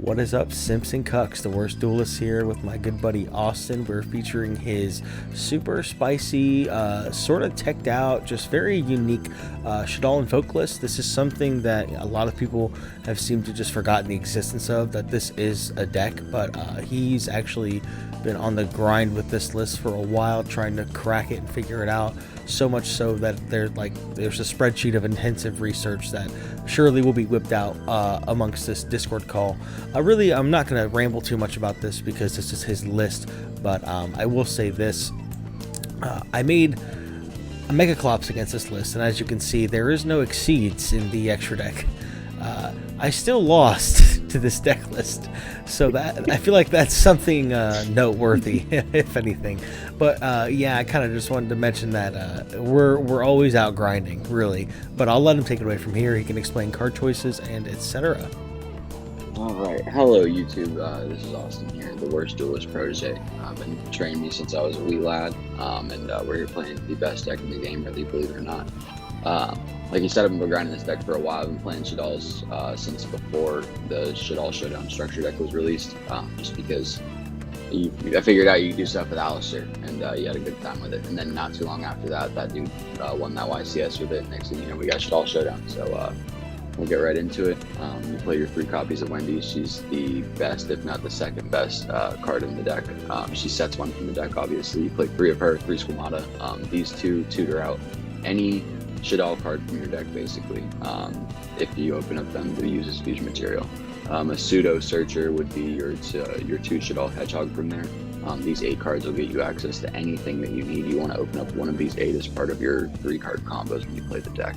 What is up, Simps and Cucks? The worst duelist here with my good buddy Austin. We're featuring his super spicy, sort of teched out, just very unique Shaddoll Invoke list. This is something that a lot of people have seemed to just forgotten the existence of, that this is a deck, but he's actually been on the grind with this list for a while, trying to crack it and figure it out. So much so that there's a spreadsheet of intensive research that surely will be whipped out amongst this Discord call. I'm not going to ramble too much about this because this is his list, but I will say this. I made a Megaclops against this list, and as you can see, there is no Exceeds in the extra deck. I still lost to this deck list, so that I feel like that's something noteworthy, if anything. But yeah, I kind of just wanted to mention that we're always out grinding, really. But I'll let him take it away from here. He can explain card choices and etc. All right, hello YouTube. This is Austin here, the worst duelist protege. Been training me since I was a wee lad, and we're here playing the best deck in the game, really, believe it or not. Like you said, I've been grinding this deck for a while. I've been playing Shaddolls since before the Shaddoll Showdown structure deck was released, just because I figured out you could do stuff with Alistair, and you had a good time with it. And then not too long after that, that dude won that YCS with it. Next thing you know, we got Shaddoll Showdown. So we'll get right into it. You play your 3 copies of Wendy. She's the best, if not the second best card in the deck. She sets 1 from the deck, obviously. You play 3 of her, 3 Squamata. These 2 tutor out any Shaddoll card from your deck, basically, if you open up them to use as fusion material. A pseudo searcher would be your 2 Shaddoll Hedgehog from there. These 8 cards will get you access to anything that you need. You want to open up one of these 8 as part of your 3 card combos when you play the deck.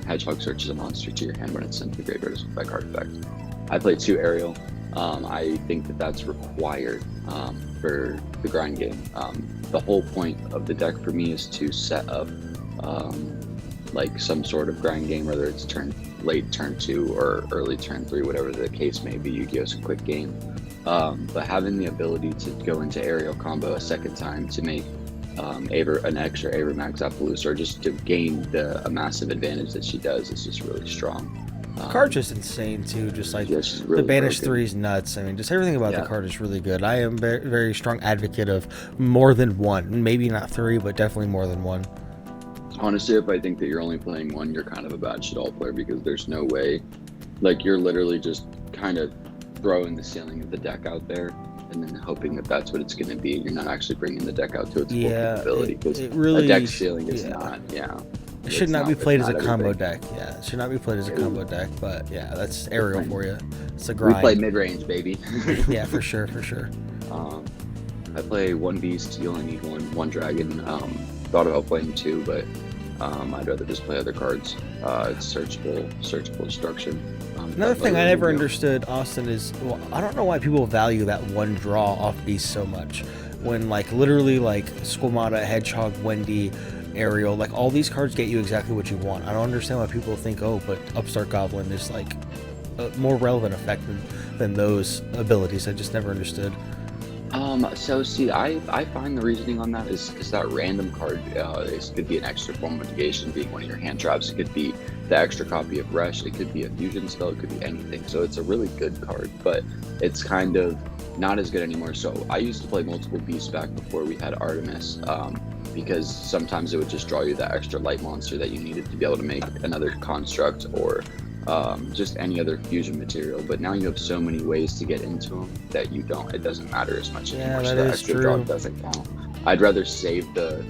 Hedgehog searches a monster to your hand when it's sent to the graveyard by card effect. I play 2 Aerial. I think that that's required for the grind game. The whole point of the deck for me is to set up like some sort of grind game, whether it's late turn 2 or early turn 3, whatever the case may be. Yu-Gi-Oh's a quick game, but having the ability to go into Aerial combo a second time to make an extra Aver Max Appaloosa, or just to gain a massive advantage that she does, is just really strong. The card's just insane too, just like yeah, really the Banish broken. 3 is nuts. I mean, just everything about the card is really good. I am very, very strong advocate of more than 1, maybe not 3, but definitely more than 1. Honestly, if I think that you're only playing 1, you're kind of a bad Shaddoll player, because there's no way, like, you're literally just kind of throwing the ceiling of the deck out there and then hoping that that's what it's going to be. You're not actually bringing the deck out to its full capability, because really, a deck ceiling is not, it should not be played as a combo deck. Yeah, it should not be played as a combo deck, but yeah, that's Aerial for you. It's a grind. We play mid-range, baby. Yeah, for sure, for sure. I play 1 beast, you only need 1 dragon. Thought about playing 2, but I'd rather just play other cards. It's searchable destruction. Another thing I never understood, Austin, is, well, I don't know why people value that 1 draw off beast so much, when like literally like Squamata, Hedgehog, Wendy, Aerial, like all these cards get you exactly what you want. I don't understand why people think, oh, but Upstart Goblin is like a more relevant effect than those abilities. I just never understood. So see, I find the reasoning on that is because that random card could be an extra form of negation, being one of your hand traps. It could be the extra copy of Resh. It could be a fusion spell. It could be anything. So it's a really good card, but it's kind of not as good anymore. So I used to play multiple beasts back before we had Artemis, because sometimes it would just draw you that extra light monster that you needed to be able to make another construct, or just any other fusion material. But now you have so many ways to get into them that it doesn't matter as much anymore. Yeah, so that the is extra true. draw doesn't count. I'd rather save the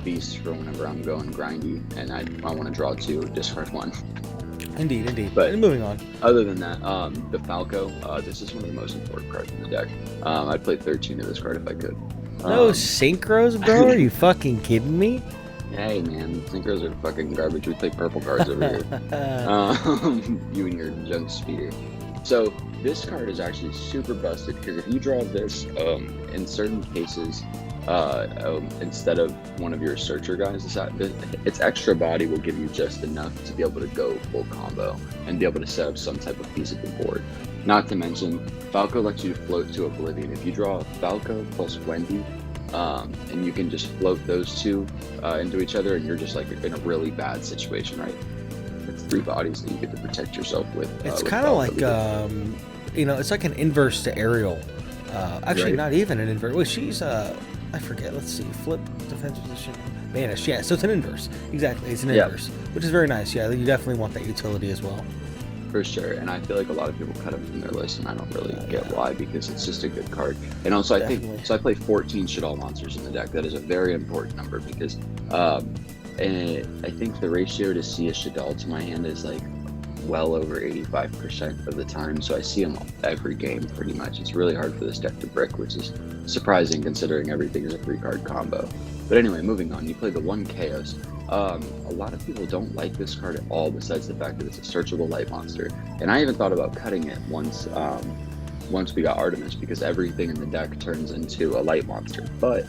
beast for whenever I'm going grindy and I want to draw 2, discard 1. Indeed. But moving on. Other than that, the Falco, this is one of the most important cards in the deck. I'd play 13 of this card if I could. No synchros, bro? Are you fucking kidding me? Hey man, synchros are fucking garbage. We play purple cards over here. You and your junk speeder. So this card is actually super busted, because if you draw this, in certain cases, instead of one of your searcher guys, its extra body will give you just enough to be able to go full combo and be able to set up some type of feasible board. Not to mention, Falco lets you float to Oblivion. If you draw Falco plus Wendy, and you can just float those 2 into each other, and you're just like in a really bad situation, right? It's 3 bodies that you get to protect yourself with. It's kind of like it's like an inverse to Ariel. Actually, Right. not even an inverse. Well, she's I forget. Let's see. Flip defense position. Banish. Yeah, so it's an inverse. Exactly, it's an Yep. inverse, which is very nice. Yeah, you definitely want that utility as well. For sure, and I feel like a lot of people cut him from their list, and I don't really get why, because it's just a good card. And also, I Definitely. think so. I play 14 Shaddoll monsters in the deck. That is a very important number because, and I think the ratio to see a Shaddoll to my hand is like well over 85% of the time. So I see him every game pretty much. It's really hard for this deck to brick, which is surprising considering everything is a 3-card combo. But anyway, moving on. You play the 1 Chaos. A lot of people don't like this card at all, besides the fact that it's a searchable light monster. And I even thought about cutting it once we got Artemis, because everything in the deck turns into a light monster. But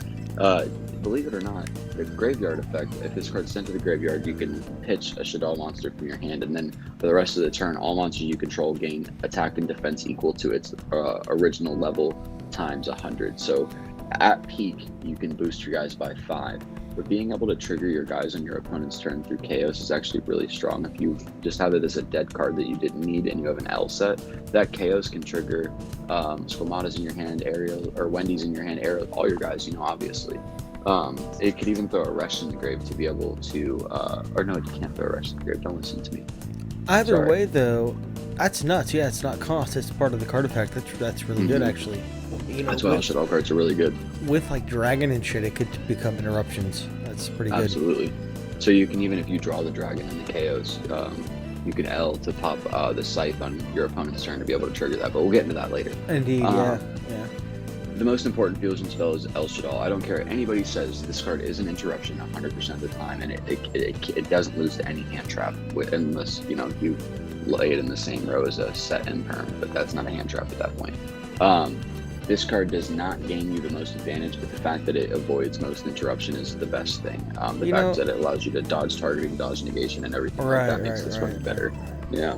believe it or not, the graveyard effect, if this card's sent to the graveyard, you can pitch a Shaddoll monster from your hand, and then for the rest of the turn, all monsters you control gain attack and defense equal to its original level times 100. So at peak, you can boost your guys by 5. But being able to trigger your guys on your opponent's turn through Chaos is actually really strong. If you just have it as a dead card that you didn't need and you have an L set, that Chaos can trigger Squamata's in your hand, Ariel, or Wendy's in your hand, Ariel, all your guys, obviously. It could even throw a Rush in the grave to be able to, or no, you can't throw a Rush in the grave, don't listen to me. Either Sorry. way, though, that's nuts. Yeah, it's not cost. It's part of the card effect. That's really good, actually. That's why all Shaddoll cards are really good. With like Dragon and shit, it could become interruptions. That's pretty good. Absolutely. So you can, even if you draw the Dragon and the Chaos, you can L to pop the Scythe on your opponent's turn to be able to trigger that, but we'll get into that later. Indeed, yeah. The most important fusion spell is El Shaddoll. I don't care what anybody says, this card is an interruption 100% of the time, and it doesn't lose to any hand trap, unless, you lay it in the same row as a set and perm, but that's not a hand trap at that point. This card does not gain you the most advantage, but the fact that it avoids most interruption is the best thing. The fact that it allows you to dodge targeting, dodge negation, and everything like that makes this card better. Yeah.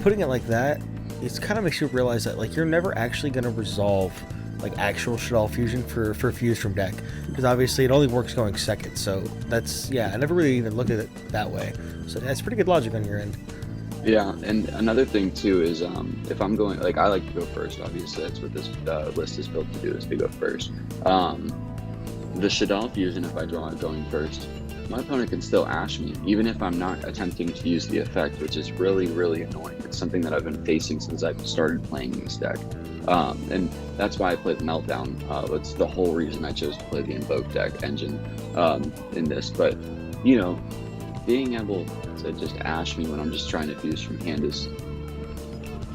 Putting it like that, it kind of makes you realize that like you're never actually going to resolve like actual Shaddoll fusion for fuse from deck, because obviously it only works going second. So that's I never really even looked at it that way. So that's pretty good logic on your end. Yeah, and another thing too is if I'm going, like, I like to go first, obviously that's what this list is built to do, is to go first. The Shaddoll fusion, if I draw it going first, my opponent can still ash me, even if I'm not attempting to use the effect, which is really, really annoying. It's something that I've been facing since I've started playing this deck. And that's why I played Meltdown. It's the whole reason I chose to play the Invoke deck engine in this. But, being able to just ash me when I'm just trying to fuse from hand is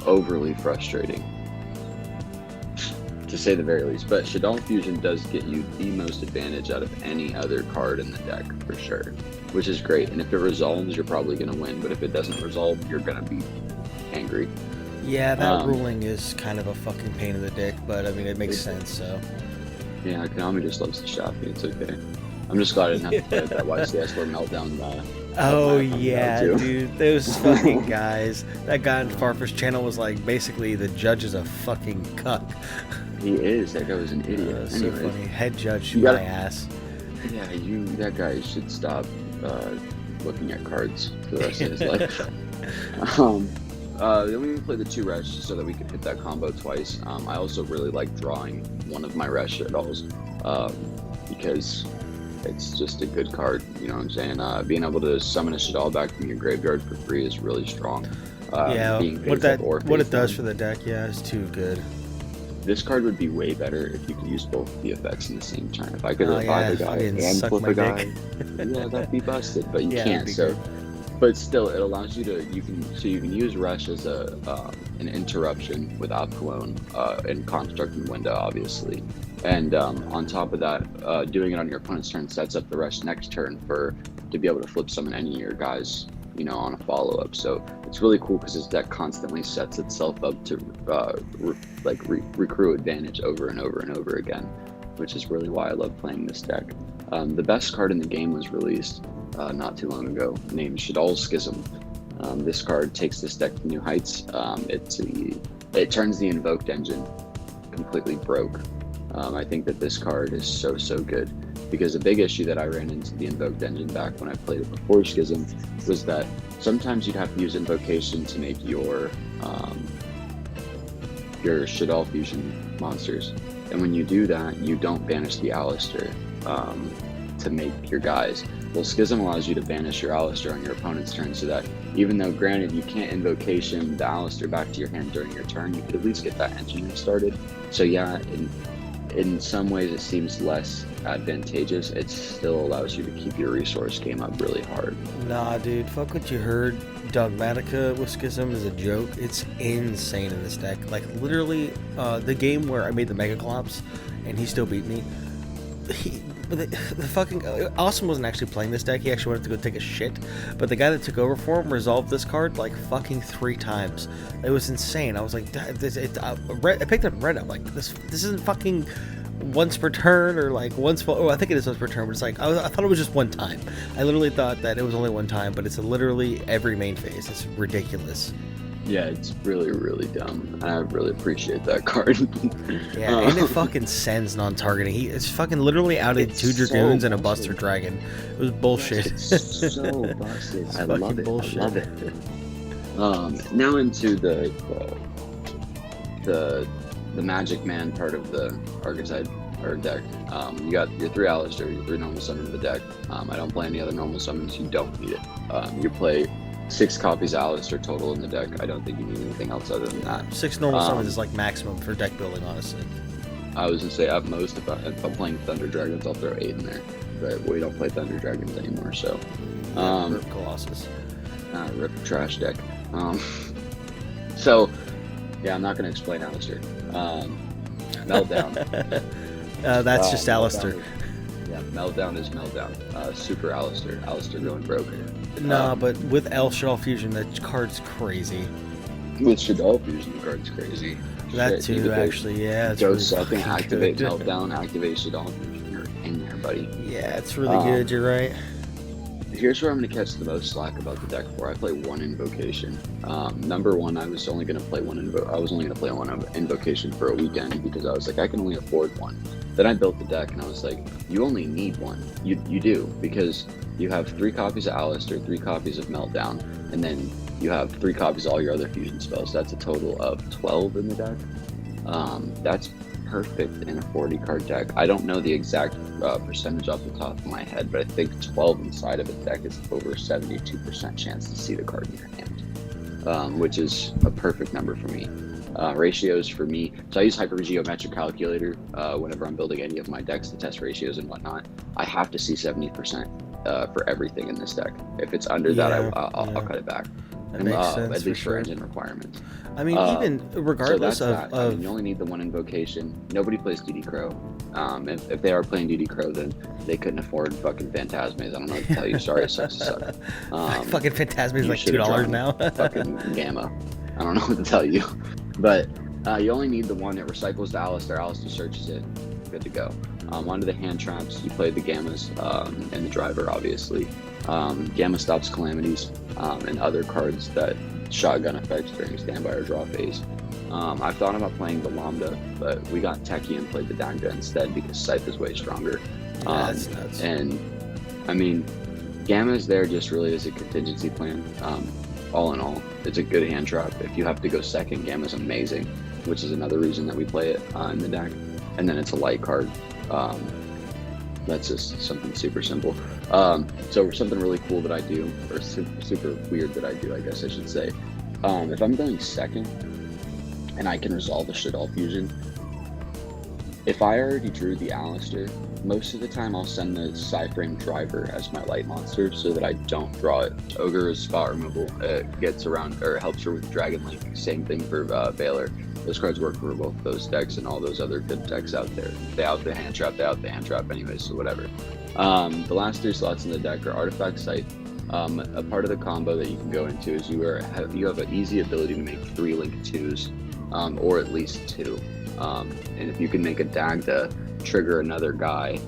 overly frustrating, to say the very least. But Shaddoll fusion does get you the most advantage out of any other card in the deck, for sure, which is great. And if it resolves, you're probably going to win, but if it doesn't resolve, you're going to be angry. Yeah, that ruling is kind of a fucking pain in the dick, but I mean, it makes sense, so. Yeah, Konami just loves to shop me, it's okay. I'm just glad I didn't have to play that YCS4 Meltdown. Oh yeah, dude, those fucking guys. That guy on Farfus channel was like basically the judge is a fucking cuck. He is. That guy was an idiot. So funny. Head judge You my gotta- ass. Yeah, that guy should stop looking at cards for the rest of his life. Then we play the 2 Resh so that we could hit that combo twice. I also really like drawing one of my Resh Shaddolls because it's just a good card, you know what I'm saying? Being able to summon a Shaddoll back from your graveyard for free is really strong. What it does for the deck, is too good. This card would be way better if you could use both the effects in the same turn. If I could revive a guy and flip a guy, that'd be busted. But you can't. So, but still, it allows you to you can use Rush as an interruption with Opcalone and Construct and Window, obviously. And on top of that, doing it on your opponent's turn sets up the Rush next turn to be able to flip summon any of your guys, on a follow-up. So it's really cool because this deck constantly sets itself up to recruit advantage over and over and over again, which is really why I love playing this deck. The best card in the game was released not too long ago, named Shaddoll Schism. This card takes this deck to new heights. It turns the Invoked engine completely broke. I think that this card is so good, because a big issue that I ran into the Invoked engine back when I played it before Schism was that sometimes you'd have to use Invocation to make your your Shaddolll fusion monsters. And when you do that, you don't banish the Alistair to make your guys. Well, Schism allows you to banish your Alistair on your opponent's turn, so that even though, granted, you can't invocation the Alistair back to your hand during your turn, you could at least get that engine started. So yeah, in some ways it seems less advantageous. It still allows you to keep your resource game up really hard. Nah, dude, fuck what you heard. Dogmatica with Schism is a joke. It's insane in this deck. Like, literally, the game where I made the Mega Clops and he still beat me. The fucking Austin wasn't actually playing this deck. He actually wanted to go take a shit. But the guy that took over for him resolved this card like fucking 3 times. It was insane. I was like, I picked up red. I'm like, this isn't fucking once per turn or like once. Oh, I think it is once per turn. But it's like I thought it was just one time. I literally thought that it was only one time, but it's literally every main phase. It's ridiculous. Yeah, it's really, really dumb. I really appreciate that card. Yeah, and it fucking sends non-targeting. It's fucking literally outed 2 Dragoons and a Buster Dragon. It was bullshit. It's so busted. I love it. Bullshit. I love it. Now into the Magic Man part of the archetype or deck. You got your 3 Alistair, your 3 normal summon in the deck. I don't play any other normal summons. You don't need it. You play 6 copies of Alistair total in the deck. I don't think you need anything else other than that. 6 normal summons is like maximum for deck building, honestly. I was gonna say at most, if I'm playing Thunder Dragons, I'll throw 8 in there. But we don't play Thunder Dragons anymore, so. Rip Colossus. Rip trash deck. So, yeah, I'm not gonna explain Alistair. Meltdown. That's just Alistair. Yeah, Meltdown is Meltdown. Super Alistair. Alistair going broke. Nah, but with Shaddolll Fusion, that card's crazy. With Shaddolll Fusion, the card's crazy. That Shit, too, actually, yeah. Go really second, activate good. Meltdown, activate Shaddolll Fusion. You're in there, buddy. Yeah, it's really good, you're right. Here's where I'm going to catch the most slack about the deck for. I play 1 invocation. Number 1, I was only going to play one invocation for a weekend because I was like, I can only afford 1. Then I built the deck and I was like, you only need 1. You do, because you have 3 copies of Alistair, 3 copies of Meltdown, and then you have 3 copies of all your other fusion spells. That's a total of 12 in the deck. That's perfect in a 40 card deck. I don't know the exact percentage off the top of my head, but I think 12 inside of a deck is over 72% chance to see the card in your hand, which is a perfect number for me. Ratios for me, so I use Hypergeometric Calculator whenever I'm building any of my decks to test ratios and whatnot. I have to see 70% for everything in this deck. If it's under that, I'll cut it back. That makes sense, at least for sure. engine requirements. I mean, even regardless so of... I mean, you only need the 1 invocation. Nobody plays DD Crow. If they are playing DD Crow, then they couldn't afford fucking Phantasmes. I don't know what to tell you. Sorry, it sucks to suck. fucking Phantasme is like $2 now. Fucking Gamma. I don't know what to tell you. But you only need the 1. It recycles to Alistair. Alistair searches it. Good to go. Onto the hand traps, you play the Gammas and the Driver, obviously. Gamma stops Calamities and other cards that shotgun effects during standby or draw phase. I thought about playing the Lambda, but we got techie and played the Dagda instead because Scythe is way stronger. That's nuts. And, I mean, Gamma is there just really as a contingency plan. All in all, it's a good hand trap. If you have to go second, Gamma's amazing, which is another reason that we play it in the deck. And then it's a light card. That's just something super simple. So something really cool that I do, or super weird that I do, I guess I should say. If I'm going second and I can resolve a Shaddolll Fusion, if I already drew the Alistair, most of the time I'll send the Scythe Driver as my light monster so that I don't draw it. Ogre is spot removal. It gets around, or helps her with Dragon Link. Same thing for Valor. Those cards work for both those decks and all those other good decks out there. They out the hand trap, anyway, so whatever. The last 3 slots in the deck are Artifact Scythe. A part of the combo that you can go into is you have an easy ability to make 3 Link 2s, or at least 2. And if you can make a Dagda trigger another guy,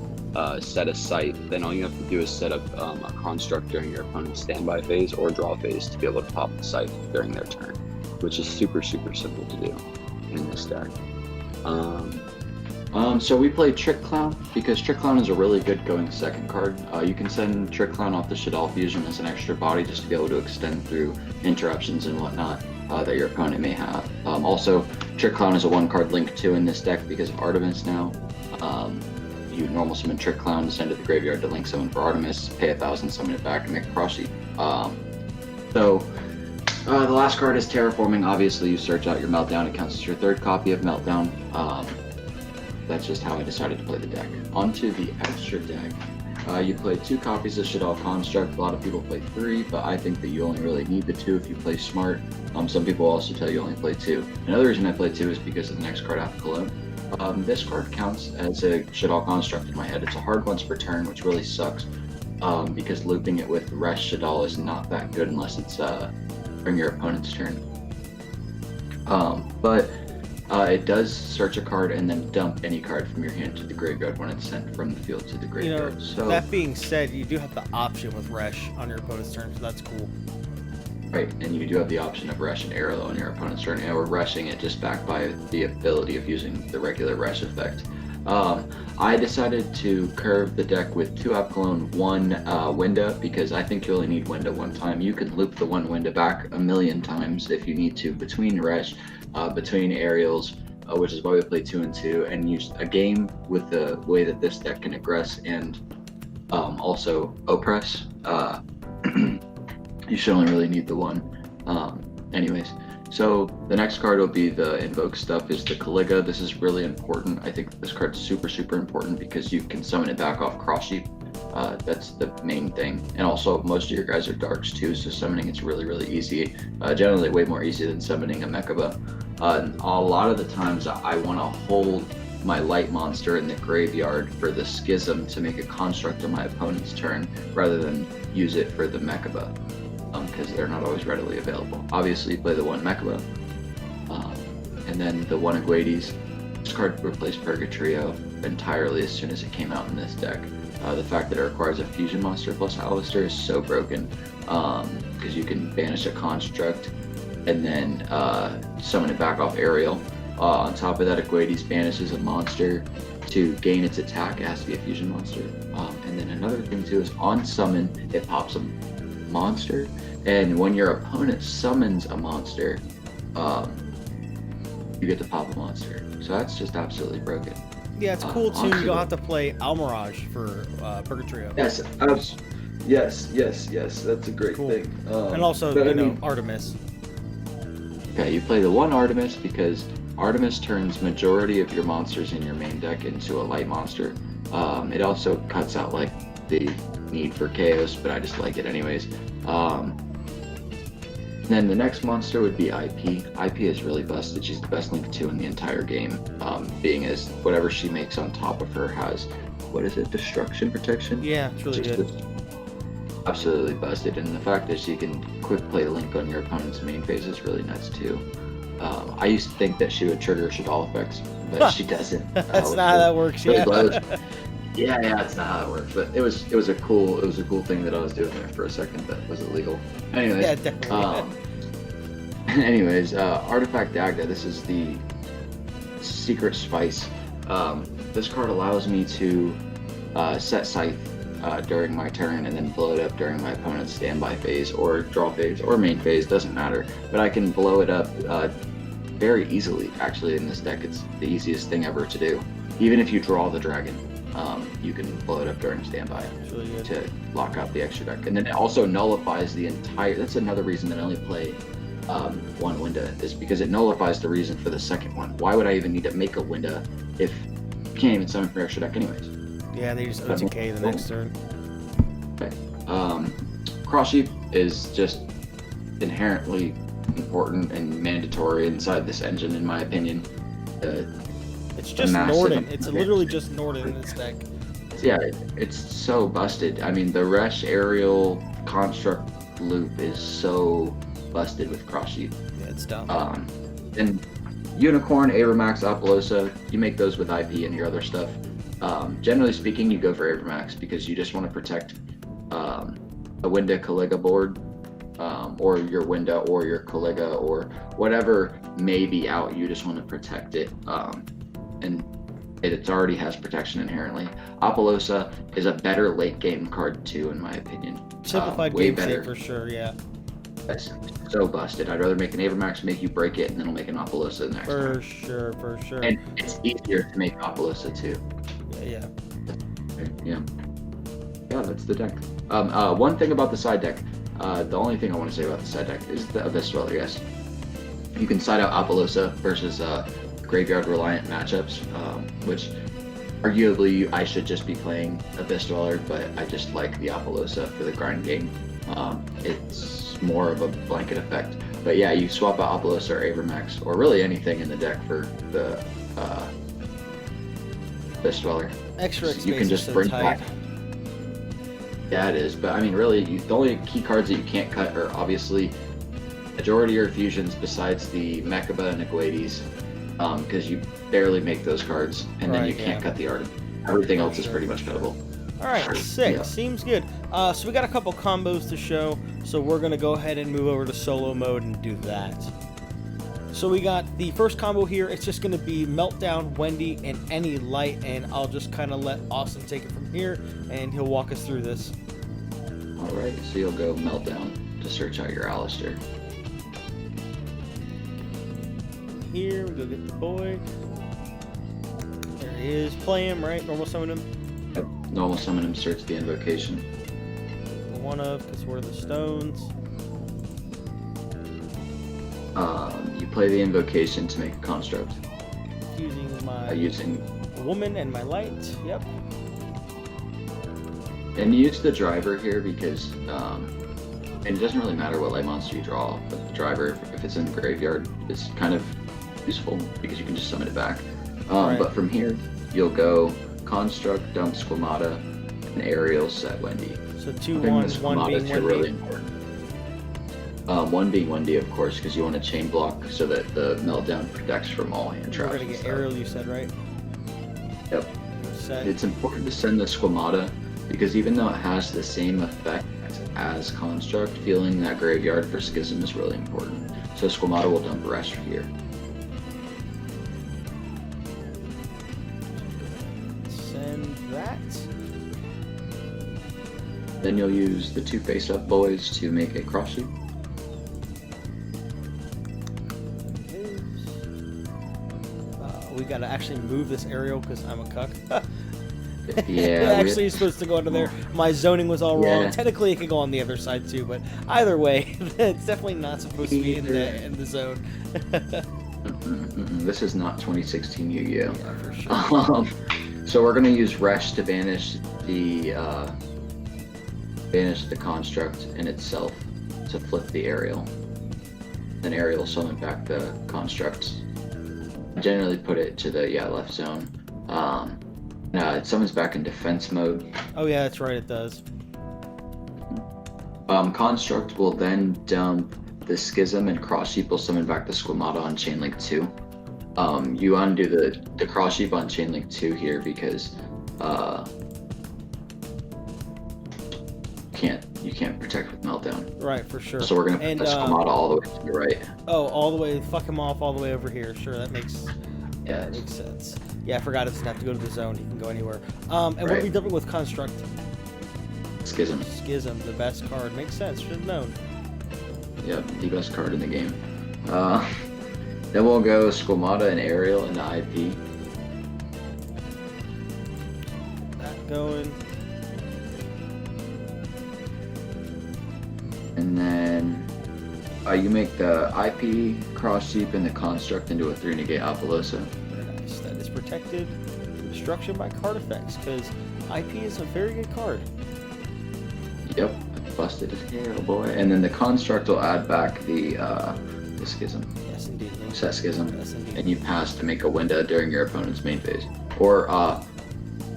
set a Scythe, then all you have to do is set up a construct during your opponent's standby phase or draw phase to be able to pop the Scythe during their turn, which is super simple to do in this deck. So we play Trick Clown because Trick Clown is a really good going second card. You can send Trick Clown off the Shaddolll Fusion as an extra body just to be able to extend through interruptions and whatnot that your opponent may have. Also, Trick Clown is a 1-card link 2 in this deck because of Artemis now. You normal summon Trick Clown, send it to the graveyard to link summon for Artemis, pay 1,000, summon it back, and make a cross sheet. The last card is Terraforming. Obviously, you search out your Meltdown. It counts as your 3rd copy of Meltdown. That's just how I decided to play the deck. Onto the extra deck. You play 2 copies of Shaddolll Construct. A lot of people play 3, but I think that you only really need the 2 if you play smart. Some people also tell you only play 2. Another reason I play 2 is because of the next card after Cologne. This card counts as a Shaddolll Construct in my head. It's a hard once per turn, which really sucks because looping it with Resh Shaddolll is not that good unless it's during your opponent's turn. But it does search a card and then dump any card from your hand to the graveyard when it's sent from the field to the graveyard. So that being said, you do have the option with Resh on your opponent's turn, so that's cool. Right, and you do have the option of Resh and Arrow on your opponent's turn, and we're rushing it just back by the ability of using the regular Resh effect. I decided to curve the deck with 2 Cologne, 1 Winda, because I think you only need Winda 1 time. You can loop the 1 Winda back a million times if you need to, between Resh, between Aerials, which is why we play 2 and 2, and use a game with the way that this deck can aggress and also oppress. You should only really need the 1. Anyways, so the next card will be the invoke stuff, is the Caliga. This is really important. I think this card's super important because you can summon it back off Cross Sheep. That's the main thing. And also most of your guys are darks too, so summoning it's really easy. Generally way more easy than summoning a Mechaba. A lot of the times I want to hold my light monster in the graveyard for the Schism to make a construct on my opponent's turn rather than use it for the Mechaba. Because they're not always readily available. Obviously, you play the 1 Mechaba, and then the 1 Aguades. This card replaced Purgatrio entirely as soon as it came out in this deck. The fact that it requires a fusion monster plus Alistair is so broken, because you can banish a construct and then summon it back off Aerial. On top of that, Aguades banishes a monster to gain its attack. It has to be a fusion monster. And then another thing too is on summon, it pops a monster, and when your opponent summons a monster, you get to pop a monster. So that's just absolutely broken. Yeah, it's cool too. You don't have to play Almirage for Purgatrio. Yes. That's a great thing. And also, Artemis. Okay, you play the 1 Artemis because Artemis turns majority of your monsters in your main deck into a light monster. It also cuts out like the need for Chaos, but I just like it anyways. Then the next monster would be IP. IP is really busted. She's the best link 2 in the entire game, being as whatever she makes on top of her has, what is it, destruction protection? Yeah, it's really good. Absolutely busted, and the fact that she can quick play Link on your opponent's main phase is really nuts too. I used to think that she would trigger Shaddolll effects, but she doesn't. That's not how that works. Yeah, that's not how it works. But it was a cool thing that I was doing there for a second that was illegal. Anyways, Yeah, definitely. Artifact Dagda. This is the secret spice. This card allows me to set Scythe during my turn and then blow it up during my opponent's standby phase or draw phase or main phase, doesn't matter. But I can blow it up very easily. Actually, in this deck, it's the easiest thing ever to do. Even if you draw the dragon, you can blow it up during standby Really to lock out the extra deck. And then it also nullifies the entire. That's another reason that I only play 1 Winda, is because it nullifies the reason for the second one. Why would I even need to make a Winda if you can't even summon for extra deck anyways? Yeah, they just OTK the next turn. Okay. Cross Sheep is just inherently important and mandatory inside this engine, in my opinion. It's just Norden. It's literally just Norden in this deck. Yeah, it's so busted. I mean, the Resh Aerial construct loop is so busted with Cross Sheep. Yeah, it's dumb. And Unicorn, Abramax, Apollosa, you make those with IP and your other stuff. Generally speaking, you go for Abramax because you just want to protect a Winda Caliga board, or your Winda or your Caliga or whatever may be out. You just want to protect it, and it already has protection inherently. Apollosa is a better late game card too, in my opinion. Simplified way game better. state for sure, yeah. That's so busted. I'd rather make an Avermax, make you break it, and then I'll make an Apollosa next time. For sure. And it's easier to make Apollosa too. Yeah. Yeah. Yeah, that's the deck. One thing about the side deck, the only thing I want to say about the side deck is the Abyss Dweller, yes. You can side out Apollosa versus Graveyard Reliant matchups, which arguably I should just be playing Abyss Dweller, but I just like the Apollosa for the grind game. It's more of a blanket effect. But yeah, you swap out Apollosa or Avermax, or really anything in the deck for the Abyss Dweller. Extra So you can just bring back. Yeah, it is. But I mean, really, the only key cards that you can't cut are obviously majority are fusions besides the Mechaba and Equades, because you barely make those cards, and then you can't cut the art. Everything else is pretty much cuttable. All right, sick. Yeah. Seems good. So we got a couple combos to show, so we're gonna go ahead and move over to solo mode and do that. So we got the first combo here. It's just gonna be Meltdown, Wendy, and any light, and I'll just kind of let Austin take it from here, and he'll walk us through this. All right, so you'll go Meltdown to search out your Alistair. Here we go get the boy. There he is. Play him, right? Normal summon him. Yep. Normal summon him. Search the invocation. One of, because we're the stones. You play the invocation to make a construct. Using my using woman and my light. Yep. And use the driver here because and it doesn't really matter what light monster you draw, but the driver, if it's in the graveyard, is kind of useful because you can just summon it back. But from here, you'll go Construct, Dump Squamata, and Aerial, set Wendy. So 2/1, one being Wendy. Really important. One being Wendy, of course, because you want to chain block so that the Meltdown protects from all hand traps. We're gonna get Aerial, you said, right? Yep. Set. It's important to send the Squamata because even though it has the same effect as Construct, feeling that graveyard for Schism is really important. So Squamata will dump Rest here. Send that. Then you'll use the two face-up boys to make a cross sheep. We gotta actually move this Aerial because I'm a cuck. Yeah. Actually, it's supposed to go under there. My zoning was all wrong. Technically, it could go on the other side too, but either way, it's definitely not supposed to be in the zone. This is not 2016 Yu-Gi-Oh. Yeah, for sure. So we're gonna use Resh to banish the construct in itself to flip the Aerial. Then Aerial summon back the construct. Generally put it to the left zone. It summons back in defense mode. Oh yeah, that's right, it does. Construct will then dump the Schism, and Cross Sheep will summon back the Squamata on Chainlink 2. You undo the Cross Sheep on Chainlink 2 here because you can't protect with Meltdown. Right, for sure. So we're gonna put the Squamata all the way to the right. Oh, all the way, fuck him off all the way over here. Sure, that makes sense. Yeah, I forgot it doesn't have to go to the zone. He can go anywhere. And what are we dumping with Construct? Schism. Schism, the best card. Makes sense. Should have known. Yep, the best card in the game. Then we'll go Squamata and Aerial into IP. That going. And then you make the IP, Cross Sheep, and the Construct into a 3-negate Apollosa. Very nice. That is protected from destruction by card effects, because IP is a very good card. Yep, busted as hell, boy. And then the Construct will add back the Schism. Yes, indeed. Set Schism. Yes, indeed. And you pass to make a window during your opponent's main phase. Or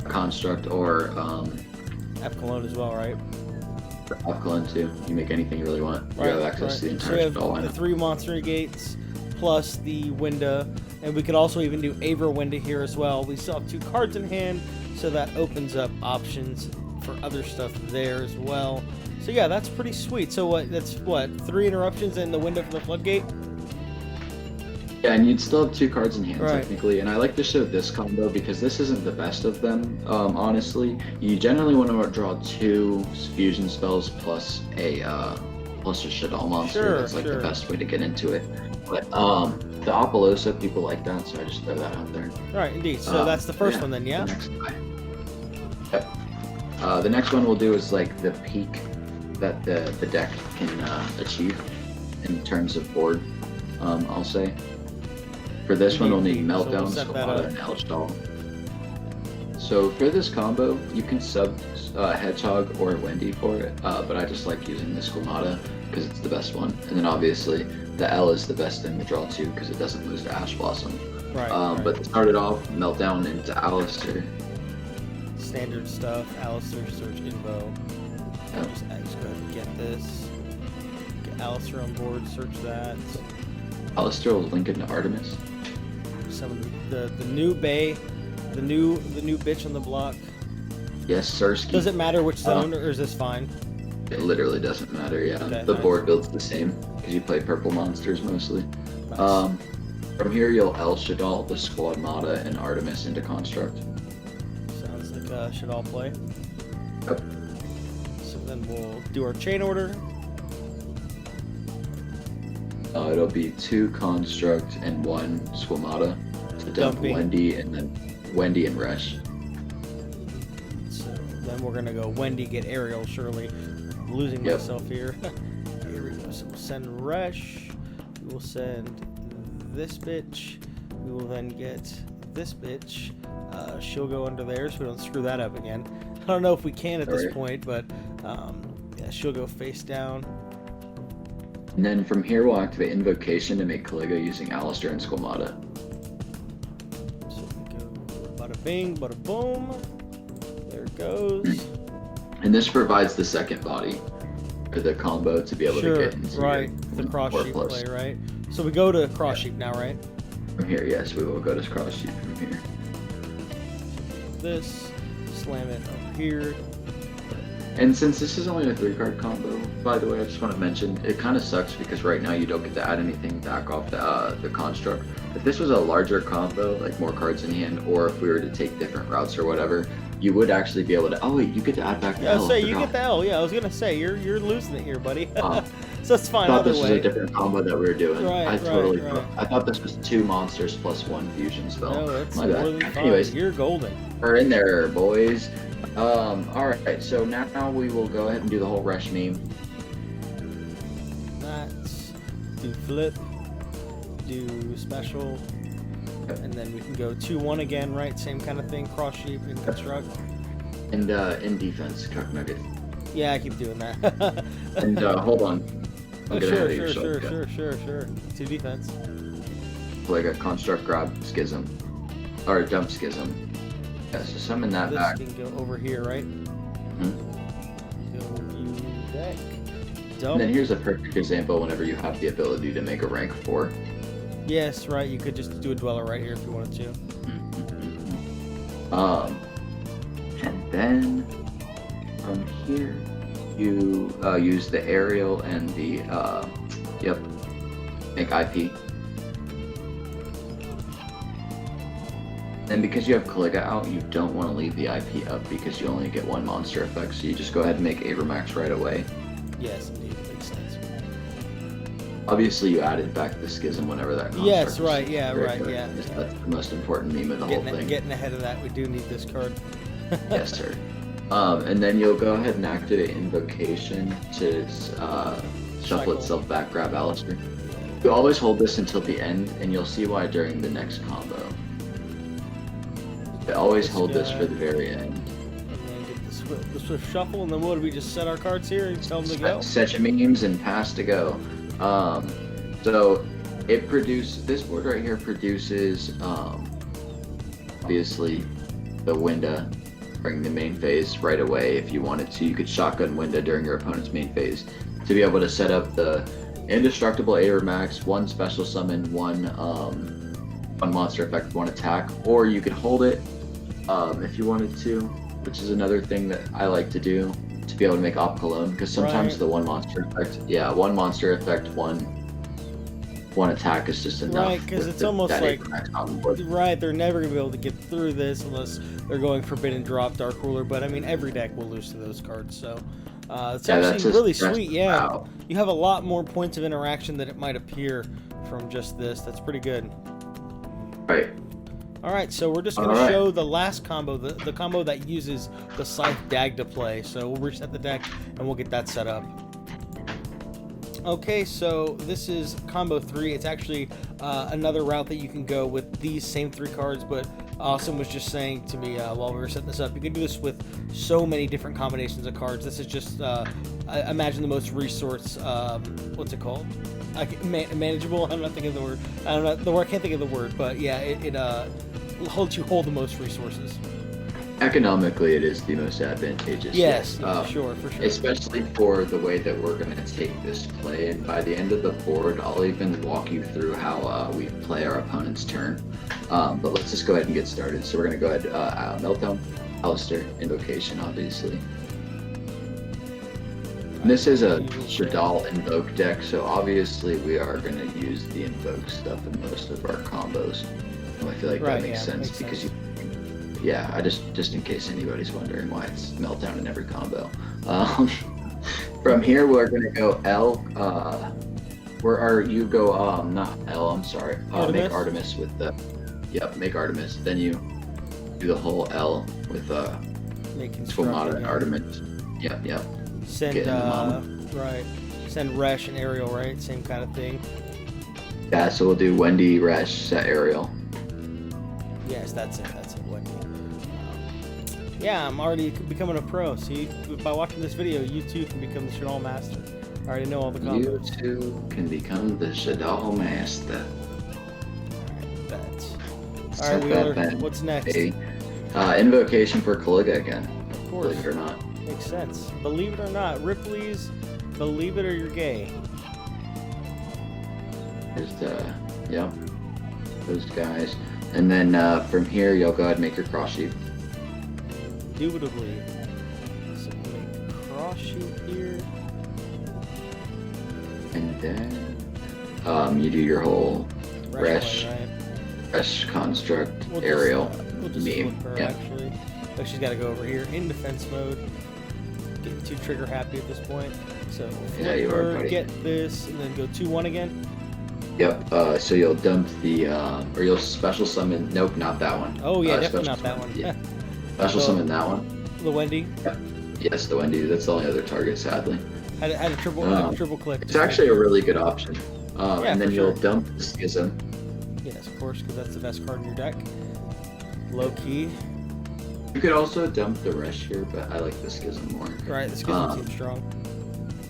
Construct or Epcalone as well, right? Epcalone too. You make anything you really want. You have access to the entire so we have spell lineup. the 3 monster gates plus the window, and we could also even do Aver window here as well. We still have 2 cards in hand, so that opens up options for other stuff there as well. So yeah, that's pretty sweet. So that's 3 interruptions in the window for the floodgate? Yeah, and you'd still have 2 cards in hand technically, and I like to show this combo because this isn't the best of them, honestly. You generally want to draw 2 fusion spells plus a plus a Shaddol monster. Sure, That's like sure. the best way to get into it. But the Apollosa, people like that, so I just throw that out there. All right, indeed. So that's the first one then, yeah? The next guy. Yep. The next one we'll do is like the peak that the deck can achieve in terms of board, I'll say. For this one, we'll need Meltdown, set that Squamata, up. and Elchdoll. So for this combo, you can sub Hedgehog or Wendy for it, but I just like using the Squamata because it's the best one. And then obviously the L is the best in the draw too because it doesn't lose to Ash Blossom. Right, But to start it off, Meltdown into Alistair. Standard stuff. Alistair, search Invo. Yep. Just go ahead and get this. Get Alistair on board, search that. Alistair will link into Artemis. Some of the new Bay, the new bitch on the block. Yes, Sirski. Does it matter which zone, or is this fine? It literally doesn't matter, yeah. Okay, The nice. board builds the same because you play purple monsters mostly. Nice. From here, you'll El Shaddol, the Squamata, and Artemis into Construct. Sounds like a should all play. Yep. So then we'll do our chain order. It'll be 2 Construct and 1 Squamata to dump Dumping. Wendy, and then Wendy and Resh. So then we're gonna go Wendy, get Ariel, surely. I'm losing Yep. myself here. Here we go. So we'll send Resh. We will send this bitch. We will then get this bitch. She'll go under there so we don't screw that up again. I don't know if we can at this Alright. point, but yeah, she'll go face down. And then from here, we'll activate Invocation to make Caligula using Alistair and Squamata. So we go bada bing, bada boom. There it goes. And this provides the second body for the combo to be able to get into right. your The cross 4 sheep plus. play, right? So we go to cross sheep now, right? From here, yes, we will go to cross sheep from here. This, slam it over here. And since this is only a 3-card combo, by the way, I just want to mention, it kind of sucks because right now you don't get to add anything back off the construct. If this was a larger combo, like more cards in hand, or if we were to take different routes or whatever, you would actually be able to. Oh wait, you get to add back the Yeah, I L. was I saying you forgot. get the L. Yeah, I was gonna say you're losing it here, buddy. Uh, So it's fine I thought either this was way. a different combo that we were doing. Right, I totally right. I thought this was 2 monsters plus 1 fusion spell. No, that's My more bad. than fine. Anyways, You're golden. we're in there, boys. Alright, so now we will go ahead and do the whole rush meme. That's do flip, do special, and then we can go 2-1 again, right? Same kind of thing. Cross sheep and construct. And in defense, Cuck Nugget. Yeah, I keep doing that. And hold on. I'm Oh, gonna sure, add your sure, shot. sure. 2 defense. Like a construct grab schism. Or dump schism. Yeah, so summon that This back. can go over here, right? Go view deck. And Dump. then here's a perfect example whenever you have the ability to make a rank 4. Yes, right. You could just do a dweller right here if you wanted to. And then from here you use the aerial and the make IP. And because you have Caligula out, you don't want to leave the IP up because you only get 1 monster effect, so you just go ahead and make Avermax right away. Yes, indeed. Makes sense. Obviously, you added back the schism whenever that construct Yes, was right. Yeah, very right. good. Yeah. That's the most important meme of the whole thing. Getting ahead of that, we do need this card. Yes, sir. And then you'll go ahead and activate Invocation to shuffle itself back, grab Alistair. You always hold this until the end, and you'll see why during the next combo. You always hold this for the very end. And then get the swift shuffle, and then what do we just set our cards here and tell them to go? Set your memes and pass to go. So this board right here produces obviously the Winda during the main phase right away. If you wanted to, you could shotgun Winda during your opponent's main phase to be able to set up the indestructible Avermax, 1 special summon, 1 monster effect, 1 attack, or you could hold it if you wanted to, which is another thing that I like to do to be able to make Op Cologne, because sometimes Right. the 1 monster effect, 1 monster effect, one attack is just enough. Right, 'cause with it's almost that like- Avermax on the board. Right, they're never gonna be able to get through this unless they're going Forbidden Drop, Dark Ruler. But I mean, every deck will lose to those cards. So It's Yeah, actually really sweet. Yeah, wow. you have a lot more points of interaction than it might appear from just this. That's pretty good. Right. All right, so we're just going to show the last combo, the combo that uses the Scythe Dag to play. So we'll reset the deck and we'll get that set up. Okay, so this is combo 3. It's actually another route that you can go with these same 3 cards, but Austin was just saying to me while we were setting this up, you can do this with so many different combinations of cards. This is just, I imagine, the most resource, what's it called? Manageable? I'm not thinking of the word. I don't know, the word, I can't think of the word, but yeah, it lets you hold the most resources. Economically, it is the most advantageous. Yes, sure, for sure. Especially for the way that we're going to take this play, and by the end of the board, I'll even walk you through how we play our opponent's turn. But let's just go ahead and get started. So we're going to go ahead, Meltdown, Alistair, Invocation, obviously. And this is a Shaddoll Invoke deck, so obviously we are going to use the Invoke stuff in most of our combos. I feel like that makes sense because you. Yeah, I just in case anybody's wondering why it's Meltdown in every combo. From here, we're gonna go L. Where are you go? Not L. I'm sorry. Make Artemis with the. Yep, make Artemis. Then you do the whole L with full modern Artemis. Yep. Send right. Send Resh and Ariel, right? Same kind of thing. Yeah, so we'll do Wendy, Resh, set Ariel. Yes, that's it. Wendy. Yeah, I'm already becoming a pro. See, by watching this video, you too can become the Shaddoll Master. I already know all the combos. You too can become the Shaddoll Master. Alright, Wheeler, what's next? Invocation for Caligga again. Of course. Believe it or not. Makes sense. Believe it or not, Ripley's Believe It or You're Gay. There's yep, those guys. And then from here, you'll go ahead and make your cross sheet. Indubitably. So make cross sheet here. And then you do your whole Resh construct, we'll Ariel, we'll just meme. Flip her, actually. Oh, she's got to go over here in defense mode. Getting too trigger happy at this point. So flip her, get this, and then go 2-1 again. Yep. So you'll dump the or you'll special summon. Nope, not that one. Oh yeah, definitely not that one. Yeah. Special summon that one. The Wendy. Yep. Yes, the Wendy. That's the only other target, sadly. Had a triple click. It's actually a really good option. And then you'll dump the Schism. Yes, of course, because that's the best card in your deck. Low key. You could also dump the Resh here, but I like the Schism more. Right, the Schism seems strong.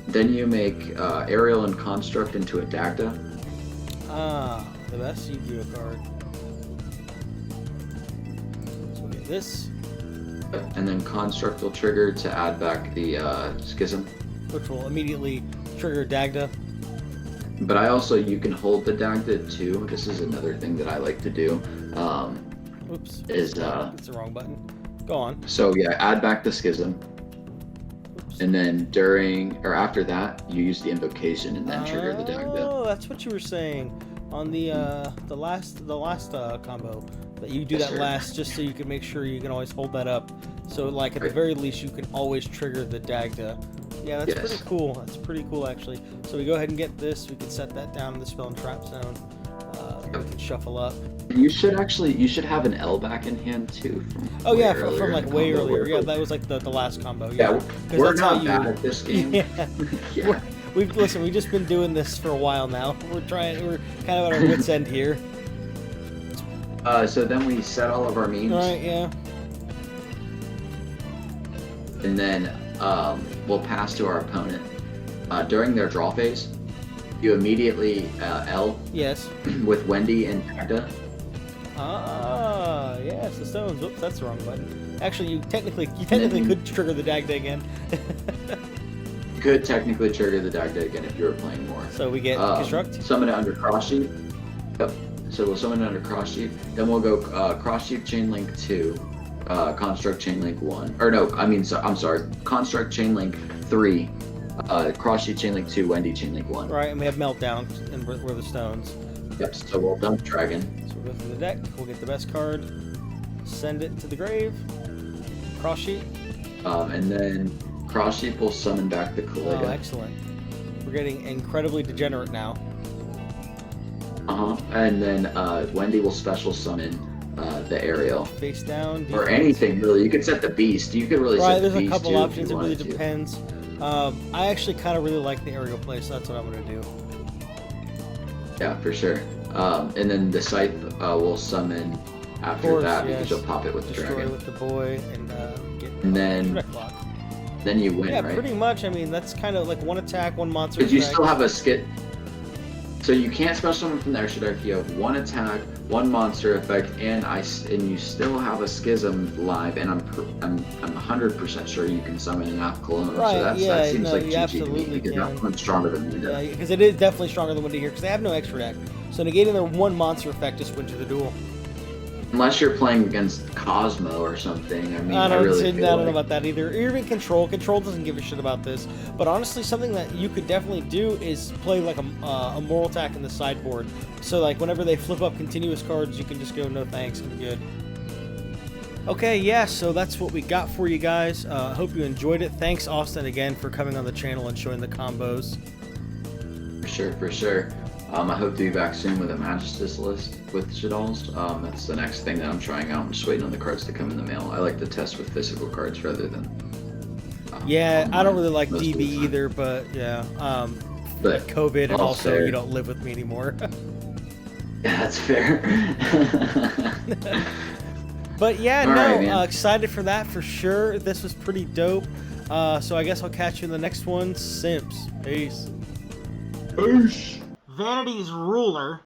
Then you make Ariel and Construct into a Dagda. The best Yu-Gi-Oh card. So we'll get this. And then Construct will trigger to add back the Schism. Which will immediately trigger Dagda. But you can hold the Dagda too. This is another thing that I like to do. Oops. It's the wrong button. Go on. So yeah, add back the Schism. Oops. And then after that, you use the Invocation and then trigger the Dagda. Oh, that's what you were saying on the last combo. That you do last just so you can make sure you can always hold that up. So like at the very least you can always trigger the Dagda. Yeah, that's pretty cool. That's pretty cool actually. So we go ahead and get this. We can set that down in the spell and trap zone. We can shuffle up. You should have an L back in hand too. From like way earlier. Yeah, that was like the last combo. Yeah, we're not bad at this game. Yeah. We've just been doing this for a while now. We're kind of at our wits' end here. So then we set all of our memes. Alright, yeah. And then we'll pass to our opponent. During their draw phase, you immediately L. Yes. With Wendy and Dagda. Yes, the stones. Oops, that's the wrong button. Actually, you technically could trigger the Dagda again. You could technically trigger the Dagda again if you were playing more. So we get Construct? Summon it under Cross Sheet. Yep. So we'll summon it under Cross Sheet. Then we'll go Cross Sheet Chain Link 2, Construct Chain Link 1. Or no, I'm sorry. Construct Chain Link 3, Cross Sheet Chain Link 2, Wendy Chain Link 1. Right, and we have Meltdown, and we're the stones. Yep, so we'll dump Dragon. So we'll go through the deck, we'll get the best card, send it to the grave, Cross Sheet. And then Cross Sheep will summon back the Oh, Kalega. excellent. We're getting incredibly degenerate now. And then Wendy will special summon the Aerial. Face down. Or defense. anything, really. You could set the Beast. You could really Right, set the there's Beast, a couple too, options. if It you really wanted to. depends. I actually kind of really like the aerial play, so that's what I'm going to do. Yeah, for sure. And then the Scythe will summon after course, that yes. because you'll pop it with the Destroy dragon. with the boy and get And then- direct block. Then you win, Yeah, right? pretty much. I mean, that's kind of like one attack, one monster But you attack. still have a skit. So you can't special summon from the extra deck. You have one attack, one monster effect, and you still have a Schism live. And I'm 100% sure you can summon an Apocalona. Right, So that yeah, seems no, like you GG to me absolutely because can. that's much stronger than you Yeah, did. because it is definitely stronger than Windy here, because they have no extra deck. So negating their one monster effect just went to the duel. Unless you're playing against Cosmo or something. I mean, I don't, really I feel don't know like- about that either. Or even Control. Control doesn't give a shit about this. But honestly, something that you could definitely do is play like a moral attack in the sideboard. So like whenever they flip up continuous cards, you can just go, no thanks, I'm good. Okay, yeah, so that's what we got for you guys. Hope you enjoyed it. Thanks, Austin, again, for coming on the channel and showing the combos. For sure, for sure. I hope to be back soon with a Magistus list with Shaddolls. That's the next thing that I'm trying out. I'm just waiting on the cards to come in the mail. I like to test with physical cards rather than. Yeah, I don't really like most of the DB time. either, but yeah. But COVID, and all also fair. you don't live with me anymore. Yeah, that's fair. But yeah, All no, right, man. excited for that for sure. This was pretty dope. So I guess I'll catch you in the next one. Simps. Peace. Peace. Vanity's ruler